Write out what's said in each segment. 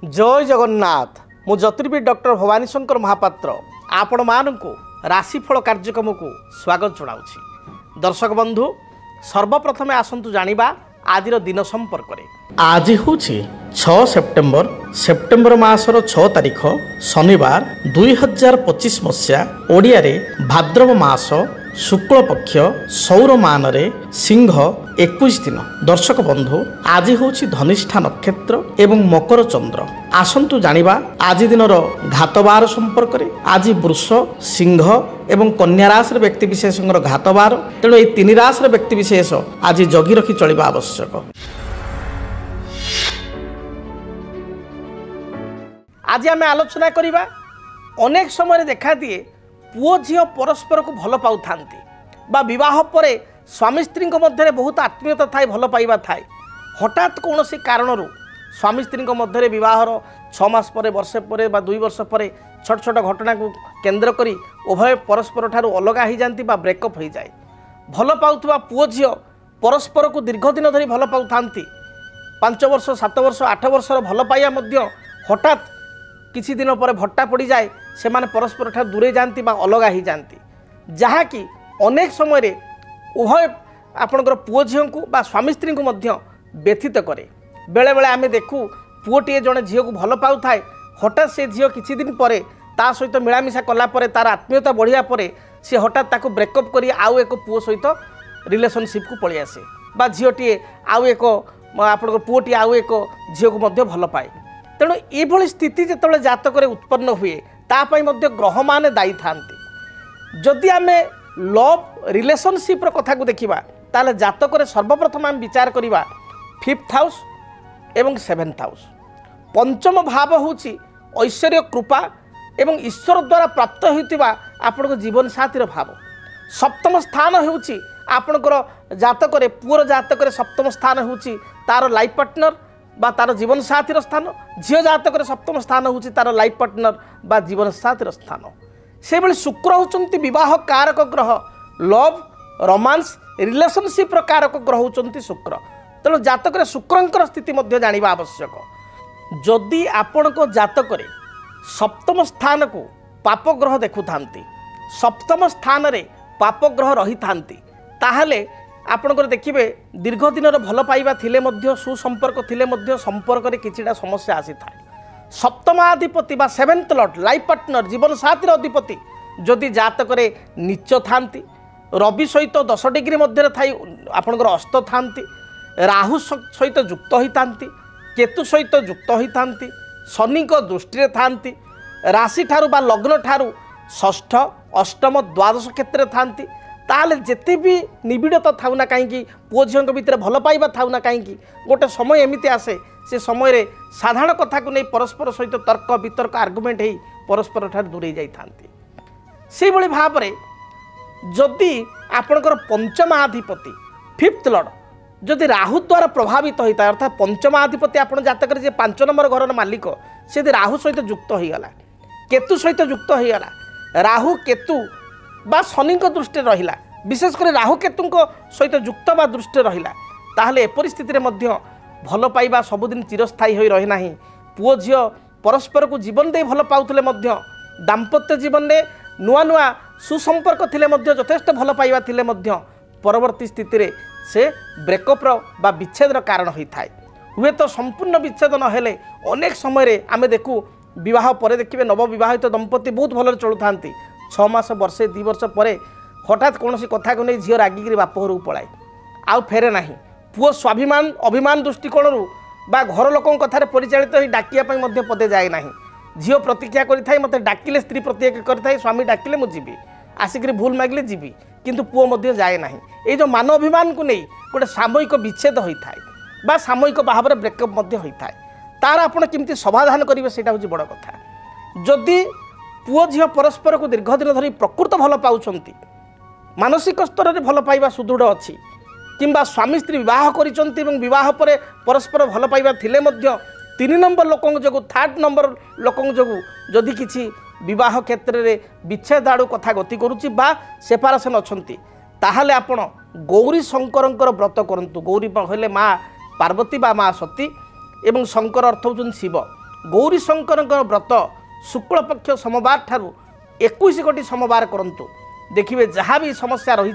जय जगन्नाथ मु ज्योतिर्विद डॉक्टर भवानी शंकर महापात्र आपण मानू राशिफल कार्यक्रम को स्वागत जनाऊँ। दर्शक बंधु सर्वप्रथम आसतु जानिबा आजिर दिन संपर्क में। आज हूँ 6 सेप्टेम्बर सेप्टेम्बर मासर 6 तारिख शनिवार 2025 मसीहा ओडिया रे भाद्रव मास शुक्ल पक्ष सौरमान रे सिंह 21 दिन। दर्शक बंधु आज हूँ धनिष्ठा नक्षत्र एवं मकर चंद्र। आसतु जानिबा आज दिनर घातबार संपर्क में। आज वृष सिंह एवं कन्या राशि व्यक्ति विशेष घातबार, तेणु ये 3 राशि व्यक्ति विशेष आज जगी रखी चलिबा आवश्यक। आज आम आलोचना करिबा अनेक समय देखा दिए पुओ झील परस्पर को भल पाऊ थांती बा विवाह पर स्वामी स्त्री मध्य बहुत आत्मीयता थाए, भल पाइबा थाए। हठात कौन सी कारण स्वामी स्त्री मध्य विवाहर 6 मास पर वर्षे पर बा 2 वर्ष पर छोट छोट घटना को केन्द्र करी उभय परस्पर ठारू अलग हो जाती बा ब्रेकअप हो जाए। भल पाउथुबा पुओ झील परस्पर को दीर्घ दिन धरी भल पाऊ थांती। 5 वर्ष 7 वर्ष 8 वर्षर भल पाइबा मध्य हठात किछि दिन पर भट्टा पड़ जाए, से माने परस्पर ठार दूरे जाती बा अलग हो जाती, जहाँकि अनेक समय उभय आपणकर पुओ झील को बा स्वामी स्त्री को मध्य व्यथित करे। बेले बेले आमे देखू पुओटे जड़े झील को भल पाऊ थाए, हठात से झील किछि दिन पर ता सहित मिलामिशा कला पर तार आत्मीयता बढ़िया पर सी हठात ताको ब्रेकअप करी आउ एक पुओ सहित रिलेशनशिप को पलि आसे बा झीलटे आउ एक आपणकर पुओटी आउ एक झील को मध्य भल पाए। तेणु ये स्थिति जिते जातक उत्पन्न हुए तापाई मध्य ग्रह माने दायी थांती। जदि आमे लव रिलेशनशिप कथा को देखिबा ताले जातक सर्वप्रथम आम विचार करिबा 5th हाउस एवं 7th हाउस। पंचम भाव होची ऐश्वर्य कृपा एवं ईश्वर द्वारा प्राप्त होइतिबा आपनको जीवन साथीर भाव। सप्तम स्थान होची आपणकर जातक पुअर जातक सप्तम स्थान होची तार लाइफ पार्टनर बा तार जीवन साथीर स्थान। झील जातक सप्तम स्थान होची तार लाइफ पार्टनर बा जीवन साथीर स्थान। से भली शुक्र होचंती विवाह कारक ग्रह, लव रोमांस रिलेशनशिप कारक ग्रह होचंती शुक्र। तेणु जातक शुक्रंकर स्थिति मध्य जानिबा आवश्यक। जदि आपणको जातक सप्तम स्थान को पाप ग्रह देखु थांती, सप्तम स्थान रे पाप ग्रह रही थांती, ताहले आपणकर देखिए दीर्घ दिन भल पाइबा थिले मध्य सुसंपर्क थिले मध्य संपर्क रे किछिटा समस्या आसी थाए। सप्तमाधिपति बा 7th लॉर्ड लाइफ पार्टनर जीवन साथीर अधिपति जदि जातक नीच थांती, रवि सहित 10 डिग्री मध्य थाई आपणकर अस्त थांती, राहु सहित युक्त होई थांती, केतु सहित युक्त होई थांती, शनि को दृष्टि थांती, राशि ठारू बा लग्न ठारू 6ष्ठ 8म 12 क्षेत्र थांती, ताले जेते भी निबिड़ता थाउ ना कहीं पुओ झील भितर भल पाइबा थाउ ना कहीं गोटे समय एमती आसे से समय रे साधारण कथा को नहीं परस्पर सहित तर्क वितर्क आर्गुमेंट हो परस्पर ठार दूरे जाई थांती। से भली भाव रे जदि आपणकर पंचमाधिपति 5th लॉर्ड जदि राहु द्वारा प्रभावित होता है, अर्थात पंचमाधिपति आपण जातक जे 5 नंबर घर मालिक से राहु सहित युक्त हो गला, केतु सहित युक्त हो गला, राहु केतु बा शनि दृष्टि रहिला, विशेषकर राहु केतु सहित युक्त बा दृष्टि रहिला, ताहले ए परिस्थिति मध्य भल पाइबा सबुदिन चिरस्थायी होई रही नाही। पुओ झील परस्पर को जीवन दे भल पाउथिले मध्य दाम्पत्य जीवन में नुआ नुआ सुसंपर्क थिले मध्य यथेष्ट भल पाइबा थिले मध्य परवर्ती स्थिति रे से ब्रेकअप बा विच्छेदर कारण होई थाए। हुए तो संपूर्ण विच्छेद न हेले अनेक समय रे आमे देखू विवाह पर देखिए नवविवाहित दंपति बहुत भल चलु थांती, 6 मास वर्षे 2 वर्ष पर हठात कौन सी कथा को नहीं झील रागिकी बाप घर को पलाए आउ फेरे ना। पुओ स्वाभिमान अभिमान दृष्टिकोण बा घर लोक कथार परिचालित हो डाकिया पदे जाए ना। झील प्रतिज्ञा करें मत डाकिले स्त्री प्रतिज्ञा करें स्वामी डाकिले मुझे जीवी आसिक भूल मागिले जीवी, किंतु पुओ मध्य जाए ना। ये जो मान अभिमान को नहीं गोटे सामयिक विच्छेद होता है बा सामयिक भाव में ब्रेकअप होता है, तार आपड़ केमती समाधान करेंगे से हूँ बड़ कथा। जदि पुओ झील परस्पर को दीर्घ दिन धरी प्रकृत भल पाउछंती, मानसिक स्तर में भल पाइबा सुदृढ़ अच्छी, किंबा स्वामी स्त्री विवाह करिसंती एवं विवाह पर परस्पर भल पाइबा थिले मध्य 3 नंबर लोक जो 3rd नंबर लोक जो जदि किछि विवाह क्षेत्र में विच्छेद आड़ू कथा गति करुच्ची बा सेपारेसन अच्छी, ताहले आपण गौरी शंकरंकर व्रत करंतु। गौरी हेले माँ पार्वती बा माँ सती एवं शंकर अर्थ होउछन शिव। गौरी शंकर व्रत शुक्ल पक्ष सोमवार ठारू 21 गोटी सोमवार करंतु देखिए जहाँ भी समस्या रही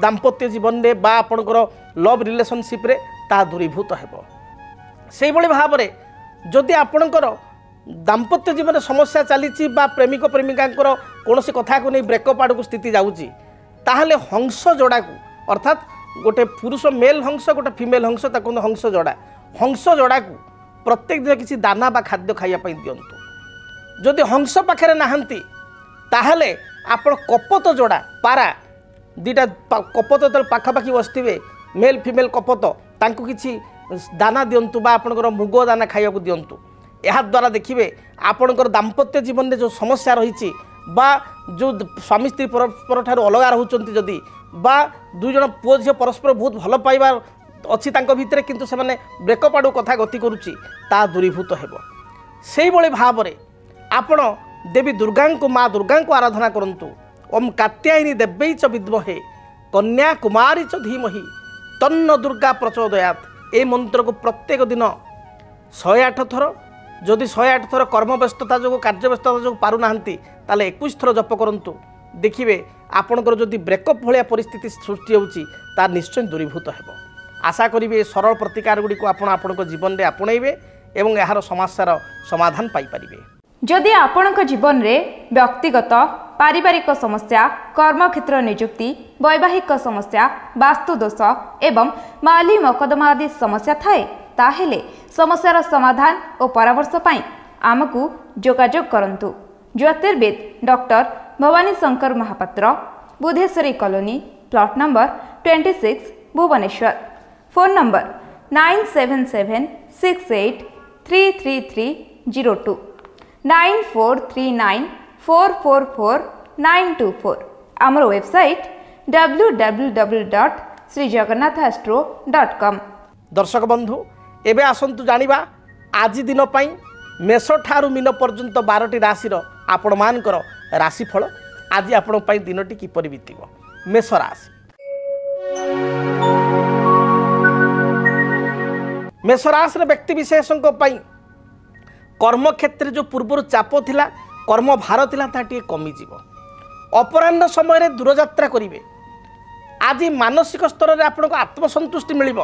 दाम्पत्य जीवन में बा आपणकर लव रिलेशनशिप रे ता दूरीभूत हेबो। से भाव में जदि आपणकर दाम्पत्य जीवन समस्या चली बा प्रेमिक प्रेमिका कौन कथा को नहीं ब्रेकअप आड़ को स्थिति जाऊँगी ताहले हंस जोड़ा को अर्थात गोटे पुरुष मेल हंस गोटे फीमेल हंस ताको हंस जोड़ा को प्रत्येक दिन किसी दाना बा खाद्य खाइबा दिंतु। जदि हंस पाखे नहांती ताहले आपण कपत जोड़ा पारा दीटा कपत जो पाखापाखि बसते मेल फीमेल कपत तांको किसी दाना दिंतु बा आपणकर मृग दाना खाइबा दिंतु। यह द्वारा देखिए आपणकर दाम्पत्य जीवन में जो समस्या रही बा जो स्वामी स्त्री परस्पर ठार अलग रोचंती जदि बा दुई जन पुओ झील परस्पर बहुत भल पाइबार अच्छी भितर किंतु से माने ब्रेकअप आड़ कथा गति करुच्ची ता दूरीभूत हेबो। से भाव में आपण देवी दुर्गा को माँ दुर्गा को आराधना करंतु। ओम कात्यायनी देव्यै च विद्महे कन्या कुमारी च धीमहि तन्न दुर्गा प्रचोदयात्। ए मंत्र को प्रत्येक दिन 108 थर जदि 108 थर कर्म व्यस्तता जो कार्य व्यस्तता जो पारु नाहंती ताले 21 थर जप करंतु। देखिए आपणकर जदि ब्रेकअप भाया परिस्थिति सृष्टि होउची ता निश्चय दूरीभूत हेबो। आशा करिवे सरल प्रतिकार गुडी को आपण जीवन में आपणैबे एवं यार समस्यार समाधान पाई परिबे। जदि आपणक जीवन में व्यक्तिगत पारिवारिक समस्या कर्मक्षेत्र नियुक्ति वैवाहिक समस्या वास्तुदोष एवं माली मकदमा आदि समस्या थाए ताहेले समस्यार समाधान और परामर्श पाई आमको जोगाजोग करंतु। ज्योतिर्वेद doctor Bhabani Shankar Mahapatra Budheswari colony plot number 26 Bhubaneswar. Phone number 9776833302 9439444924। आमर वेबसाइट www.srijagannathastro.com। दर्शक बंधु एबे आसंतु जानिबा आज दिन पाई मेष ठारू मीन पर्यंत 12टी राशि आपण मानकर राशिफल। आज आपण पाई दिनटी किपरि बीतिबो। मेष राशि मेष राशि व्यक्ति विशेषों कर्म क्षेत्र जो पूर्वर चाप थिला कर्म भार थिला ता कमी जीवो। अपराह्न समय दूरयात्रा करेंगे। आज मानसिक स्तर में आपको आत्मसंतुष्टि मिलिबो।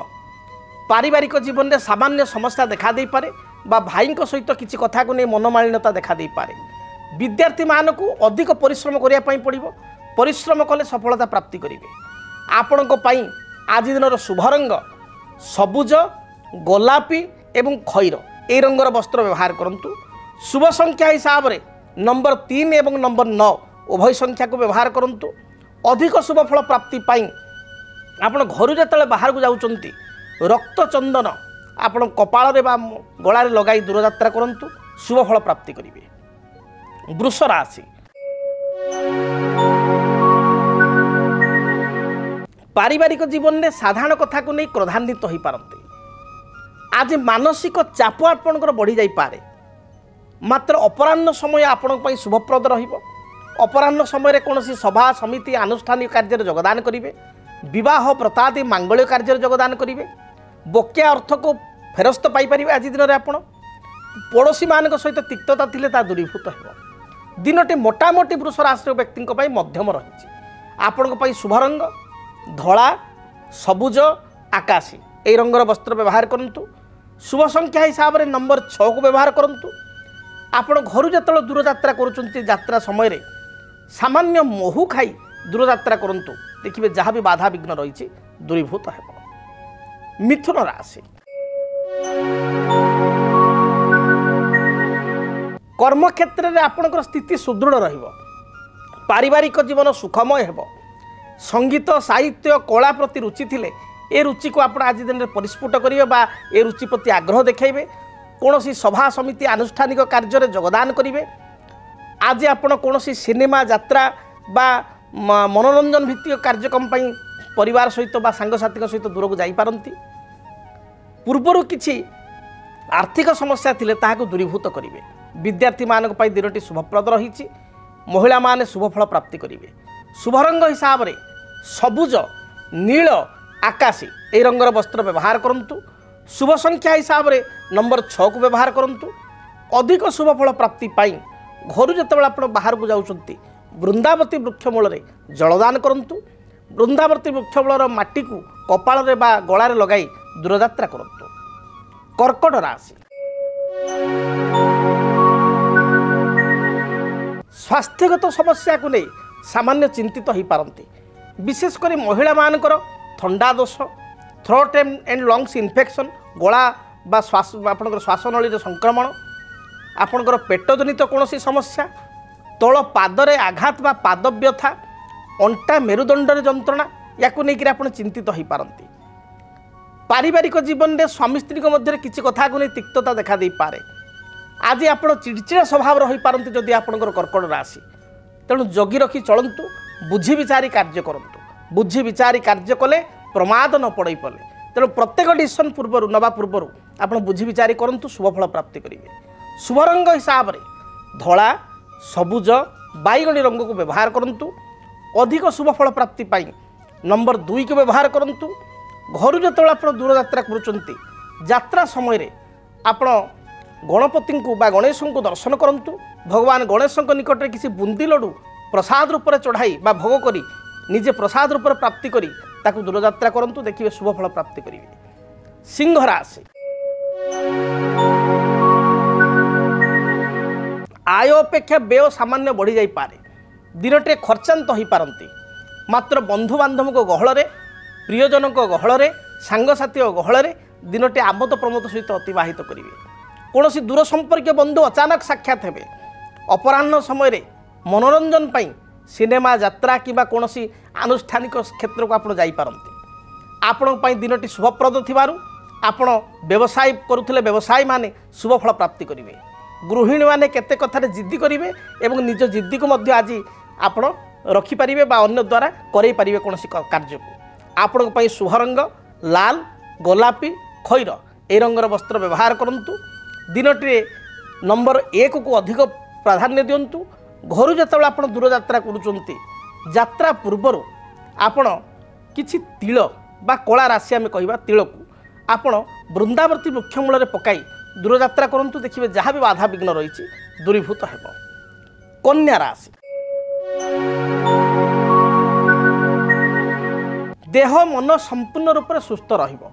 पारिवारिक जीवन में सामान्य समस्या देखा दे पारे बा भाई सहित किसी कथा को नहीं मनमालिन्यता देखा दे पारे। विद्यार्थी मानक अधिक परिश्रम करने पड़ो। परिश्रम कले सफलता प्राप्ति करेंगे। आपण आज दिन शुभ रंग सबुज गोलापी एवं खैर ए रंगर वस्त्र व्यवहार करंतु। शुभ संख्या हिसाब से नंबर 3 एवं नंबर 9 उभय संख्या को व्यवहार करंतु। अधिक शुभ फल प्राप्ति पाई आपण घर जो बाहर को जाउचंती रक्त चंदन आपण कपाल बा गलार लगाई दूरयात्रा करंतु। शुभ फल प्राप्ति करेंगे। वृष राशि पारिवारिक जीवन में साधारण कथा को नहीं क्रोधान्वित हो पारती। आज मानसिक चाप आपणकर बढ़ी जाई पारे। मात्र अपराह्न समय आपण शुभप्रद रहिबो। अपराह्न समय कौन सभा समिति आनुष्ठानिक कार्य योगदान करेंगे। विवाह व्रतादि मांगल्य कार्य योगदान करेंगे। बकिया अर्थ को फेरस्त पाइपर आज दिन में आपण पड़ोशी मान सहित तिक्तता थिले ता दूरीभूत हो। दिनटी मोटामोटी वृष राशि व्यक्ति मध्यम रही। आपण शुभ रंग धला सबुज आकाशी ए रंगर वस्त्र व्यवहार करंतु। शुभ संख्या हिसाब से नंबर 6 को व्यवहार करंतु। आपण घर जो दूरयात्रा करुँच यात्रा समय सामान्य महू खाई दूरयात्रा करंतु। देखिए जहाँ भी बाधा विघ्न रही दूरीभूत हो। मिथुन राशि कर्म क्षेत्र में आपणकर स्थिति सुदृढ़ रहिबो। पारिवारिक जीवन सुखमय हेबो। संगीत साहित्य कला प्रति रुचि थिले ए रुचि को आप आज दिन में परिस्फुट करेंगे बा ए रुचि प्रति आग्रह देखेबे। कौन सभा समिति आनुष्ठानिक कार्य योगदान करेंगे। आज आपण कौन सिनेमा यात्रा बा मनोरंजन भित्तिक कार्यक्रम परिवार सहित बा सांगसाथी सहित दूर को जापारती। पूर्वर किछि आर्थिक समस्या थिले ताहाको दूरीभूत करेंगे। विद्यार्थी मानक दिनटी शुभप्रद रही। महिला माने शुभ फल प्राप्ति करेंगे। शुभ रंग हिसाब से सबुज नील आकाशी ए रंगर वस्त्र व्यवहार करंतु। शुभ संख्या हिसाब से नंबर 6 को व्यवहार करंतु। अधिक शुभफल प्राप्ति पाई घर जितेबाला आप बाहर को जाऊँच वृंदावती वृक्ष मूल जलदान करूँ। वृंदावती वृक्ष मूलर माटी को कपाल बा गलार लगाई दूरयात्रा करूँ। कर्कट राशि स्वास्थ्यगत समस्या को नहीं सामान्य चिंतित हो पारती। विशेषकर महिला मानकर थंडा दोष थ्रोट एंड लंग्स इन्फेक्शन गला बा श्वास आपंकर श्वासनली संक्रमण आपंकर पेट जनित कौन समस्या तल पादरे आघात बा पाद व्यथा अंटा मेरुदंडर जंत्रणा या नहीं आप चिंतित हो पारती। पारिवारिक जीवन में स्वामी स्त्री मध्य किसी कथा को नहीं तिक्तता देखा दे पारे। आज आप चिड़चिड़ा स्वभाव रही पारती जदि आपंकर कर्कट राशि तेणु जगी रखी चलतु बुझी विचारी कार्य करूँ। बुझी विचारी कार्य कले प्रमाद न पड़े पड़े तेणु प्रत्येक डिसीजन पूर्व नवा पूर्व आप बुझी विचारी करूँ शुभफल प्राप्ति करेंगे। शुभ रंग हिसाब से धला सबुज बैगणी रंग को व्यवहार करूँ। अधिक शुभफल प्राप्ति पाई नंबर 2 को व्यवहार करूँ। घर जो आप दूर यात्रा करा समय आप गणपति को बा गणेश को दर्शन करूँ। भगवान गणेश निकट में किसी बुंदी लड्डू प्रसाद रूप में चढ़ाई बा भोग करी निजे प्रसाद रूप में प्राप्ति करी ताकू दूर यात्रा करूँ। देखिए शुभफल प्राप्ति करेंगे। सिंह राशि आय अपेक्षा व्यय सामान्य बढ़ी जाई पारे। दिनटे खर्चांत हो पारती। मात्र बंधु बांधव गहल प्रियजन गहल सांगसाथी गहल दिनटे आमोद प्रमोद सहित अतिवाहित करेंगे। कौन दूर संपर्क बंधु अचानक साक्षात हेबे। अपराह्न समय मनोरंजन पाई सिनेमा यात्रा किंबा कौन आनुष्ठानिक क्षेत्र को आप जापारती। आपण दिनटी शुभप्रद थिबारु आपण व्यवसाय करुले व्यवसायी माने शुभफल प्राप्ति करेंगे। गृहिणी माने केते कथार जिद्दी करेंगे एवं निज जिद्दी को मध्य आज आपण रखिपारे बा अन्य द्वारा करई पारिबे कौन कार्य को। आपण शुभ रंग लाल गोलापी खैर ए रंगर वस्त्र व्यवहार करूँ। दिनटी नंबर 1 को अधिक प्राधान्य दिंतु। घर जो आप दूर यात्रा करा पूर्वर आपण किछि तिल बा कला राशि आम कह तिल को आपण वृंदावती वृक्ष मूल पकाई दूर यात्रा करूँ। देखिए जहाँ भी बाधा विघ्न रही दूरीभूत हो। कन्या राशि देह मन संपूर्ण रूप से सुस्थ रहिबो।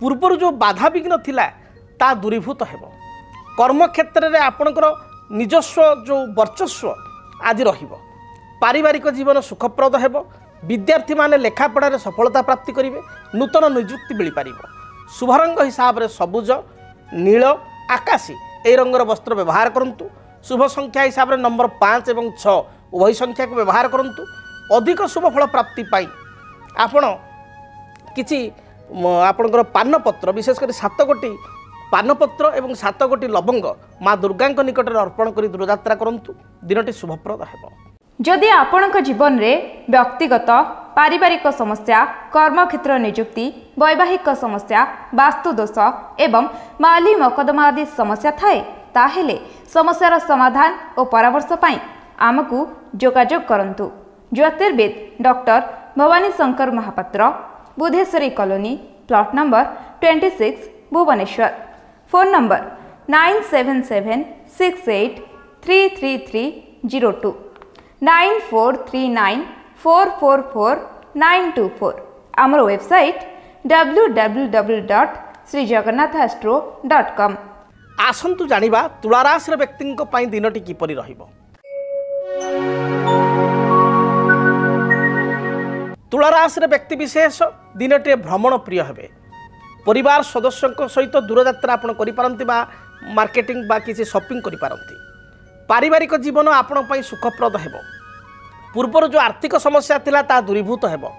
पूर्वर जो बाधा विघ्न थिला ता दूरीभूत हो। कर्म क्षेत्र में आपणकर निजस्व जो वर्चस्व आज रहिबो। पारिवारिक जीवन सुखप्रद हेबो। विद्यार्थी माने लेखापढ़ार सफलता प्राप्ति करेंगे। नूतन निजुक्ति मिल पार। शुभ रंग हिसाब से सबुज नील आकाशी ए रंगर वस्त्र व्यवहार करूँ। शुभ संख्या हिसाब से नंबर 5 और 6 उभय संख्या को व्यवहार करूँ। अधिक शुभफल प्राप्ति पाई आपण किछि आपणकर पानपत्र विशेषकर 7 गोटी पानपत्र एवं 7 गोटी लवंग माँ दुर्गा निकट में अर्पण कर दूर यात्रा करूँ। दिनटी शुभप्रद हेबो। जदि आपणक जीवन में व्यक्तिगत पारिवारिक समस्या कर्मक्षेत्र नियुक्ति वैवाहिक समस्या वास्तुदोष एवं माली मकदमा आदि समस्या थाए ताहेले समस्यार समाधान और परामर्श पाई आमकु जोगाजोग करंतु। ज्योतिर्वेद doctor Bhabani Shankar Mahapatra Budheswari colony plot number 26 Bhubaneswar. Phone number 9776833302 9439444924। आमर वेबसाइट www.srijagannathastro.com। आसंतु जानिबा तुलाराशि व्यक्ति दिनटी किपरि रहिबो। तुलाराशि व्यक्ति विशेष दिनटे भ्रमण प्रिय हेबे। परिवार सदस्यों सहित दूर यात्रा आपण करि पारंती बा मार्केटिंग बा किसी शॉपिंग करि पारंती। पारिवारिक जीवन आपण पई सुखप्रद हेबो। पूर्वर जो आर्थिक समस्या थिला ता दूरीभूत हेबो।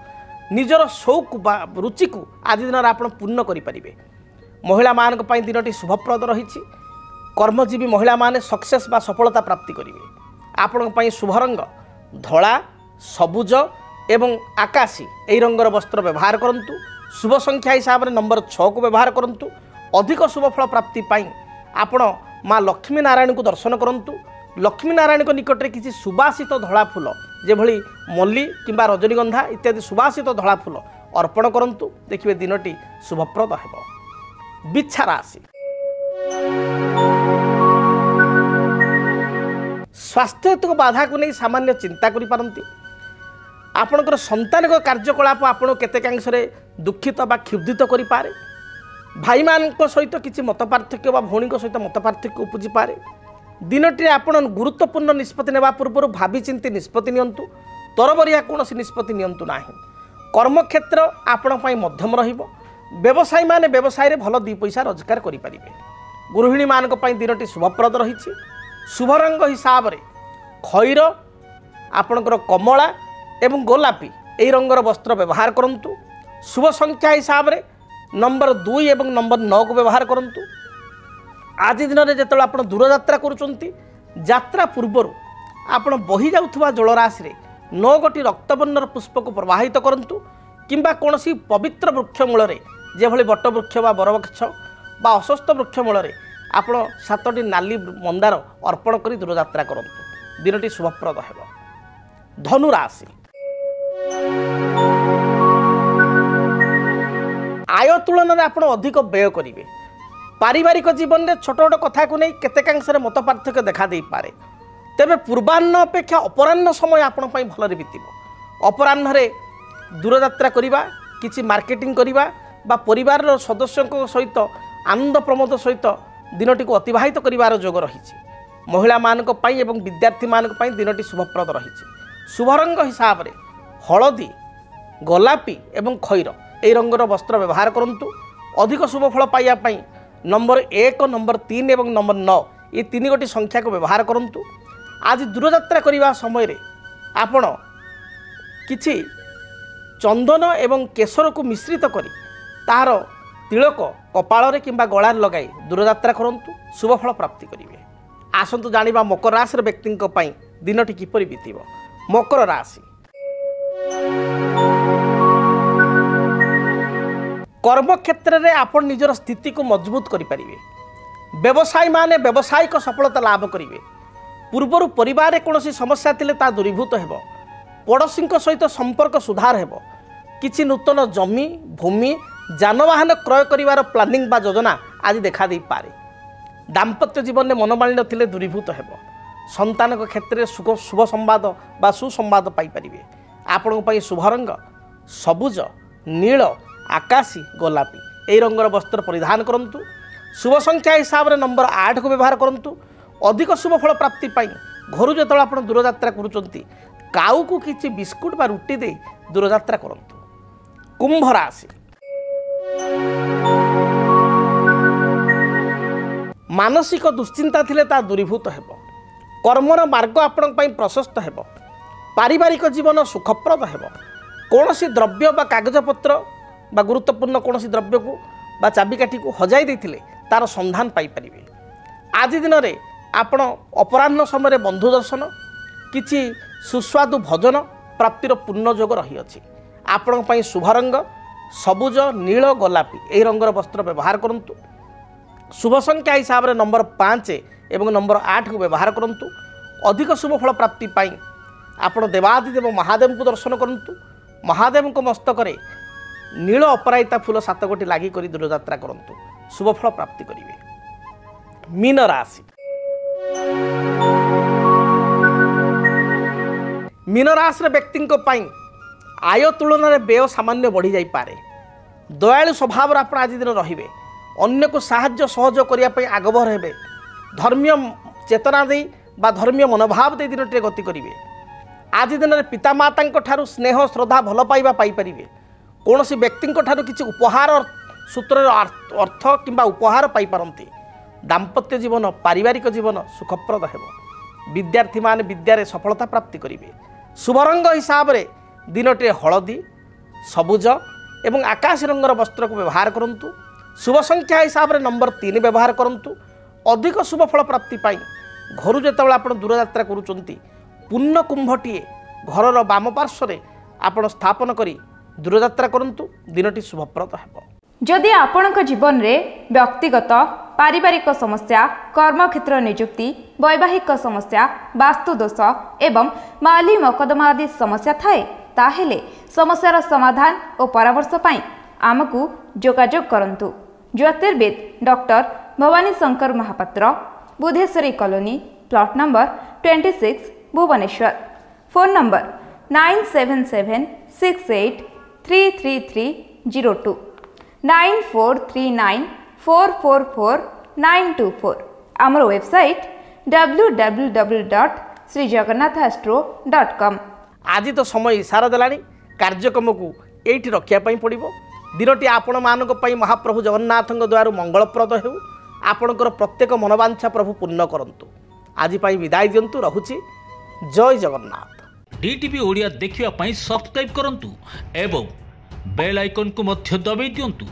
निजर शौक बा रुचि को आज दिन आपण पूर्ण करि परिबे। महिला मान पई दिनटी शुभप्रद रहिछि। कर्मजीवी महिला माने सक्सेस बा सफलता प्राप्ति करिवे। आपण पई शुभ रंग धला सबुज एवं आकाशी एई रंगर वस्त्र व्यवहार करंतु। शुभ संख्या हिसाब से नंबर 6 को व्यवहार करंतु। अधिक शुभफल प्राप्ति पाई आपण माँ लक्ष्मी नारायण को दर्शन करंतु। लक्ष्मी नारायण को निकट में किसी सुबासित धला फूल जेभली मल्ली किंबा रजनीगंधा इत्यादि सुबासित धला फूल अर्पण करंतु। देखिए दिनटी शुभप्रद हेबो। बिच्छा राशि स्वास्थ्य हेतु बाधा को नहीं सामान्य चिंता करिपारंती आपणकर संतान कार्यकलाप आपण केतेकांश दुखित बा क्षुब्धित करिपारे भाई मान सहित किसी मत पार्थक्य बा भौणी सहित मत पार्थक्य उपजी पारे दिनटी आपण गुरुत्वपूर्ण निष्पत्ति नेबा पूर्व भावी चिंती निष्पत्ति नियंतु तरबरिया कौन निष्पत्ति नियंतु नाही कर्मक्षेत्र आपण पई मध्यम रहिबो व्यवसायी माने व्यवसाय रे भल 2 पैसा रोजगार करि परिबे गृहिणी मान पई दिनटी शुभप्रद रहिछि शुभ रंग हिसाब रे खैर आपणकर कमला एवं गोलापी एई रंगर वस्त्र व्यवहार करंतु शुभ संख्या हिसाब रे नंबर 2 एवं नंबर 9 को व्यवहार करंतु आज दिन में जो आप दूर यात्रा करुँच यात्रा पूर्वर आपण बही जाउथुबा जलराशि रे 9 गोटी रक्तवर्णर पुष्प को प्रवाहित करंतु किंबा कौन पवित्र वृक्ष मूल जेभली बट वृक्ष बा बरवृक्ष बा अस्वस्थ वृक्ष मूल आपण 7टी नाली मंदार अर्पण कर दूर यात्रा करंतु दिनटी शुभप्रद हेबो। धनु राशि आय तुलन में आप अधिक व्यय करेंगे पारिवारिक जीवन में छोट छोट कथा को नहीं केतेकांश मत पार्थक्य देखा दे पारे तेबे पूर्वाह्न अपेक्षा अपराह्न समय आपण पई भलरे बीतिबो अपराह्न रे दूर यात्रा करिबा किछि मार्केटिंग करिबा बा परिवार सदस्यों सहित आनंद प्रमोद सहित दिनटी को अतिबाहित करिवार जोग रहिछि महिला मानक पई एवं विद्यार्थी मानक पई दिनटी शुभप्रद रहिछि शुभ रंग हिसाब रे हलदी गोलापी एवं खैर ए रंगर वस्त्र व्यवहार करंतु अधिक शुभ फल पाइबा पई नंबर 1 नंबर 3 एवं नंबर 9 ये 3 गोटी संख्या को व्यवहार करंतु आज दूर यात्रा करने समय रे आपण किछि चंदन एवं केशर को मिश्रित करी तार तिलक कपाल रे किंबा गलार लगाई दूर यात्रा करंतु शुभ फल प्राप्ति करिवे। आसंतु जानिबा मकर राशि व्यक्ति पई दिनटी किपरि बीतिबो। मकर राशि कर्म क्षेत्र में आप निजर स्थिति को मजबूत करें व्यवसायी माने व्यावसायिक सफलता लाभ करेंगे पूर्वर परिवार कौन समस्या थिले ता दूरीभूत हेबो पड़ोशी सहित संपर्क सुधार हेबो किछि नूतन जमी भूमि जानवाहन क्रय करिवार प्लानिंग बा योजना आज देखा दे पारे दाम्पत्य जीवन में मनमालिन्य थिले दूरीभूत हेबो संतान क्षेत्र में शुभ संवाद बा सुसंवाद पाई परिबे आपन पई शुभ रंग सबुज नील आकाशी गोलापी यही रंगर वस्त्र परिधान करंतु शुभ संख्या हिसाब रे नंबर 8 को व्यवहार करंतु अधिक शुभ फल प्राप्ति पाई घर जो आप दूर यात्रा करुँच काऊ को किसी बिस्कुट बा रुटी दे दूर यात्रा करंतु। कुंभ राशि मानसिक दुश्चिंता थिले ता दूरीभूत हेबो कर्मर मार्ग आपण पई प्रशस्त हेबो पारिवारिक जीवन सुखप्रद हेबो कौनसी द्रव्य बा कागजपत्र बा गुरुत्वपूर्ण कौन द्रव्य को बा चाबिकाठी को हजाई देथिले तार संधान पाई परिबे। आज दिन में आपण अपराह्न समय बंधु दर्शन किछि सुस्वादु भोजन प्राप्तिर पूर्ण जोग रही अछि आपण पई शुभ रंग सबुज नील गोलापी एही रंगर वस्त्र व्यवहार करंतु शुभ संख्या हिसाब रे नंबर 5 एवं नंबर 8 को व्यवहार करंतु अधिक शुभ फल प्राप्ति पाई आपण देवादिदेव महादेव को दर्शन करंतु महादेव को मस्तक रे नील अपराजिता फूल 7 गोटी लागी करी दूर यात्रा करंतु शुभ फल प्राप्ति करिवे। मीन राशि मीन राशि व्यक्ति आय तुलन में व्यय सामान्य बढ़ी जाई पारे दयालु स्वभाव आप आज दिन रहिबे अन्य को साहाय्य सहयोग करने आगभर हेबे धर्मीय चेतना दे बा धर्मीय मनोभाव दे दिन गति करिवे आज दिन में पितामाता ठारू स्नेह श्रद्धा भल पाइबा पाई परिवे कौन व्यक्ति किसी उपहार सूत्र अर्थ किंबा उपहार पाई पारंती दाम्पत्य जीवन पारिवारिक जीवन सुखप्रद हेबो विद्यार्थी मान विद्यारे सफलता प्राप्ति करिवे शुभ रंग हिसाब रे दिनटे हलदी सबुज एवं आकाश रंगर वस्त्र को व्यवहार करंतु शुभ संख्या हिसाब रे नंबर 3 व्यवहार करंतु अधिक शुभ फल प्राप्ति पाई घर जो आप दूर यात्रा करुँच पूर्ण कुंभटीए घर बाम पार्श्व आपण स्थापन करी दूर यात्रा करंतु दिनटी शुभप्रद हेबो। जदि आपणक जीवन में व्यक्तिगत पारिवारिक समस्या कर्मक्षेत्र नियुक्ति वैवाहिक समस्या वास्तुदोष एवं माली मकदमा आदि समस्या थाए ताहेले समस्यार समाधान और परामर्श पाई आमकु जोगाजोग करंतु। ज्योतिर्विद doctor Bhabani Shankar Mahapatra Budheswari colony plot number 26 Bhubaneswar. Phone number 9776833302 9439444924। आमर वेबसाइट www.srijagannathastro.com। आज तो समय सारा देलानी कार्यक्रम को एठी रखिया पई पड़िबो। दिनटी आपण मानक पई महाप्रभु जगन्नाथ द्वारा मंगलप्रद हेउ। आपणकर प्रत्येक मनोवांछा प्रभु पूर्ण करंतु। आज पई विदाय दियंतु। रहुछि। जय जगन्नाथ। डीटीवी ओडिया देखिवा पई सब्सक्राइब करंतु एवं बेल आइकन को मध्य दबाई दियंतु।